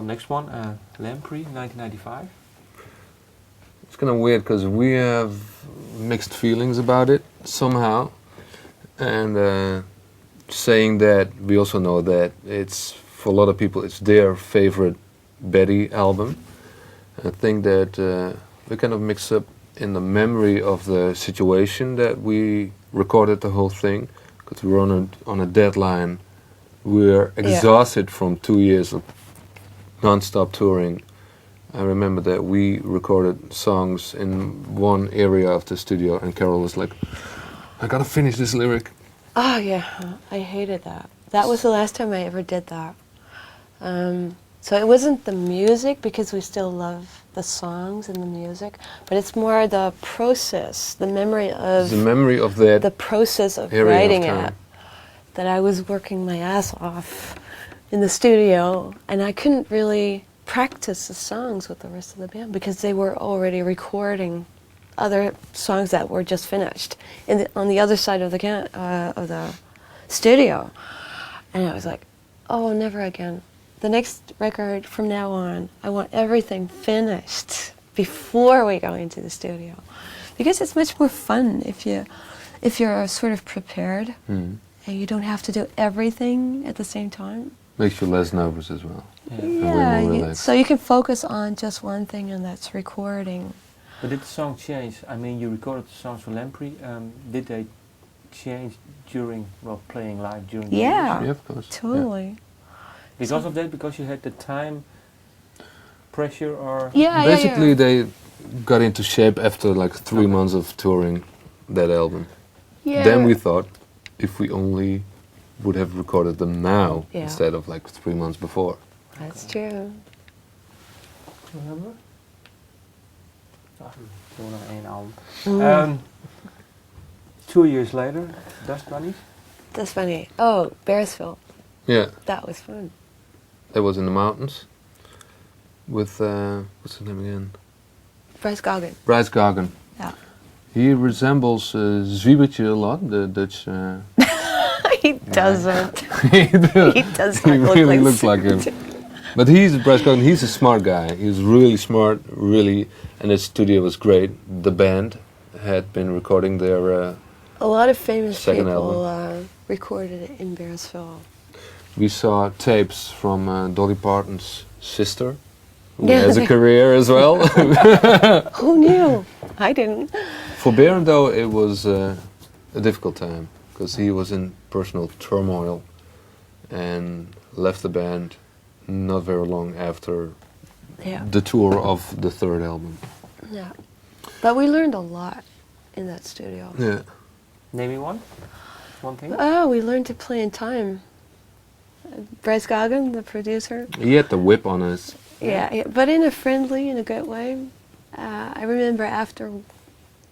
next one, Lamprey, 1995. It's kind of weird because we have mixed feelings about it somehow, and saying that we also know that it's for a lot of people it's their favorite Bettie album. I think that we kind of mix up in the memory of the situation that we recorded the whole thing, because we were on a deadline. We're exhausted from 2 years of non-stop touring. I remember that we recorded songs in one area of the studio, and Carol was like, I gotta finish this lyric. Oh yeah, I hated that. That was the last time I ever did that. So it wasn't the music, because we still love the songs and the music, but it's more the process, the memory of that the process of writing it. That I was working my ass off in the studio, and I couldn't really practice the songs with the rest of the band because they were already recording other songs that were just finished on the other side of the studio. And I was like, oh, never again. The next record from now on, I want everything finished before we go into the studio, because it's much more fun if you're sort of prepared and you don't have to do everything at the same time. Makes you less nervous as well. Yeah, so you can focus on just one thing, and that's recording. But did the song change? I mean, you recorded the songs for Lamprey. Did they change during, playing live during the years? Yeah, of course. Totally. Yeah. Because of that, because you had the time pressure, or basically they got into shape after like 3 months of touring that album. Yeah. Then we thought, if we only would have recorded them now instead of like 3 months before. That's true. Do you remember? album. 2 years later, Bunnies. Bunnies. Oh, Bearsville. Yeah. That was fun. That was in the mountains with, what's his name again? Bryce Goggin. Bryce Goggin. Yeah. He resembles Zwiebertje a lot, the Dutch... He doesn't. He does not he look really like looks like him. But Bryce Goggin, he's a smart guy. He's really smart, really, and his studio was great. The band had been recording their a lot of famous second people album. Recorded it in Bearsville. We saw tapes from Dolly Parton's sister, who has a career as well. Who knew? I didn't. For Baron, though, it was a difficult time, because he was in personal turmoil and left the band not very long after the tour of the third album. Yeah. But we learned a lot in that studio. Yeah. Name me one thing. Oh, we learned to play in time. Bryce Goggin, the producer. He had the whip on us. Yeah, but in a good way. I remember after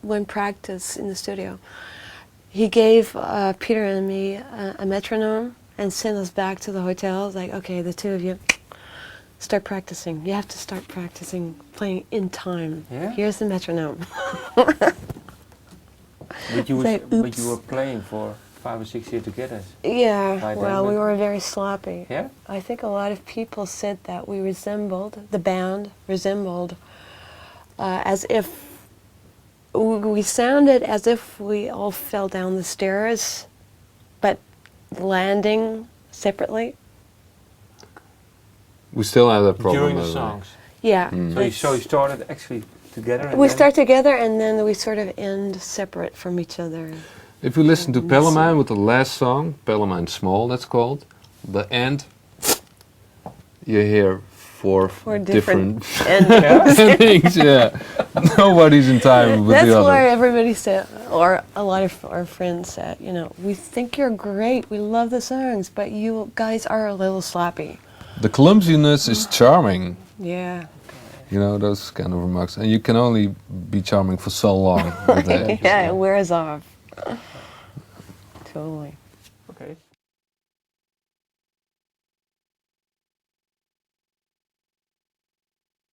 one practice in the studio, he gave Peter and me a metronome and sent us back to the hotel. Like, okay, the two of you, start practicing. You have to start practicing playing in time. Yeah? Here's the metronome. But you were playing for 5 or 6 years together. Yeah, well, we were very sloppy. Yeah? I think a lot of people said that the band resembled, as if, we sounded as if we all fell down the stairs, but landing separately. We still have that problem. During the songs? Yeah. So you started actually together? And we start together, and then we sort of end separate from each other. If you listen to Palomine with the last song, Palomine Small, that's called, the end, you hear four different endings. Yeah, nobody's in time with the other. That's why everybody said, or a lot of our friends said, we think you're great, we love the songs, but you guys are a little sloppy. The clumsiness is charming. Yeah. Those kind of remarks. And you can only be charming for so long. With that. Yeah, it wears off. Totally. Okay.